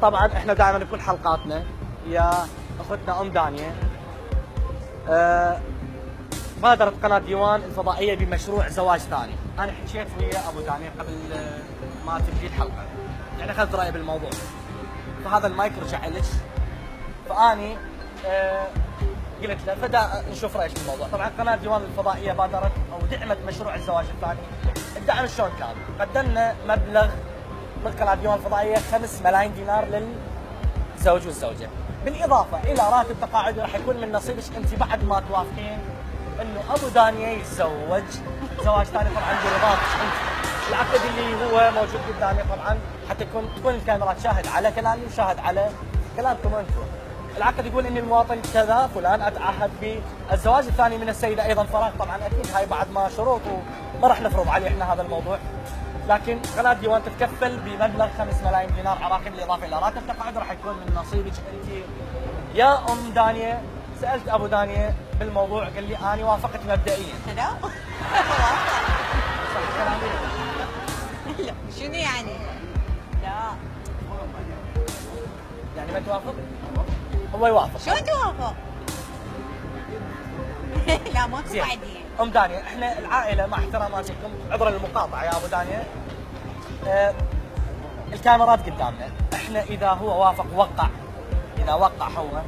طبعا احنا دائما بكل حلقاتنا يا اختنا ام دانية بادرت قناة ديوان الفضائية بمشروع زواج ثاني. انا حكيت ويا ابو دانية قبل ما تبدي الحلقة، يعني اخذت رأيي بالموضوع، فهذا المايك رجع لك، فاني قلت له فدا نشوف رايك بالموضوع. طبعا قناه ديوان الفضائيه بادرت او دعمت مشروع الزواج الثاني. الدعم شلون كان؟ قدمنا مبلغ من قناه ديوان الفضائيه 5 ملايين دينار للزوج والزوجه، بالاضافه الى راتب تقاعدي راح يكون من نصيبك انت بعد ما توافقين انه ابو دانية يتزوج زواج ثاني طبعا برضاك انت. العقد اللي هو موجود قدامي طبعا حتى تكون الكاميرات شاهد على كلامي وشاهد على كلامكم انتم. العقد يقول ان المواطن كذا فلان اتعهد بالزواج الثاني من السيده ايضا فراغ. طبعا اكيد هاي بعد ما شروط وما راح نفرض عليه احنا هذا الموضوع، لكن قناه ديوان تتكفل بمبلغ 5 ملايين دينار عراقي بالاضافه الى راتب تقاعد راح يكون من نصيبك انت يا ام دانية. سالت ابو دانية بالموضوع قال لي انا وافقت مبدئيا. لا صح كلامي؟ لا شنو يعني؟ لا يعني ما توافق؟ هو يوافق. شو توافق؟ لا ماكو بعدين. ام دانية احنا العائله مع احتراماتكم عذرا المقاطعه يا ابو دانية، الكاميرات قدامنا، احنا اذا هو وافق وقع، اذا وقع هو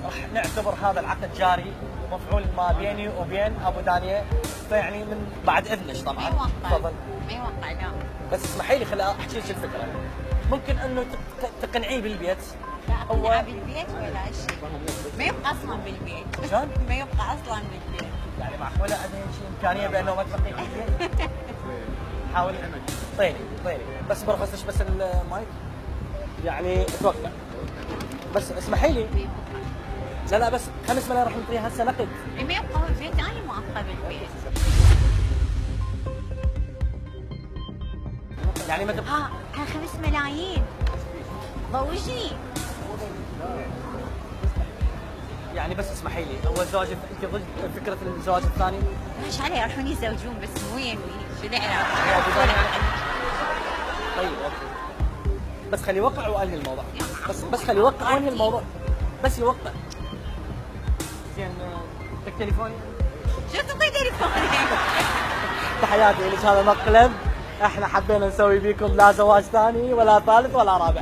راح نعتبر هذا العقد جاري مفعول ما بيني وبين ابو دانية، فيعني من بعد اذنك طبعا. ما يوقع. تفضل. ما يوقع لا. بس اسمحي لي خليني احكي لك الفكره. ممكن انه تقنعيه بالبيت. لا هو اقنع بالبيت ولا شيء. ما يبقى اصلا بالبيت. شلون؟ ما يبقى اصلا بالبيت. يعني معقوله عندنا شيء امكانيه بانه ما تبقي بالبيت؟ حاولي طيري بس برخصش بس المايك يعني اتوقع. بس اسمحي لي. ما يبقى. لا بس 5 ملايين راح نعطيها هسه نقد. ما يبقى بالبيت انا ما ابقى بالبيت. يعني ما تبقى ها 5 ملايين ضوجني. يعني بس اسمحي لي، هو الزواج انت ضد فكره الزواج الثاني؟ مش عليه يروحون يتزوجون بس مو يمي شو يا العلاقه؟ أبو دانية. طيب اوكي بس خلي يوقع وانهي الموضوع. بس خلي يوقع وانهي الموضوع. بس يوقع. زين بدك تليفوني؟ شو تعطي تليفوني؟ تحياتي لك، هذا مقلب احنا حبينا نسوي بيكم لا زواج ثاني ولا ثالث ولا رابع.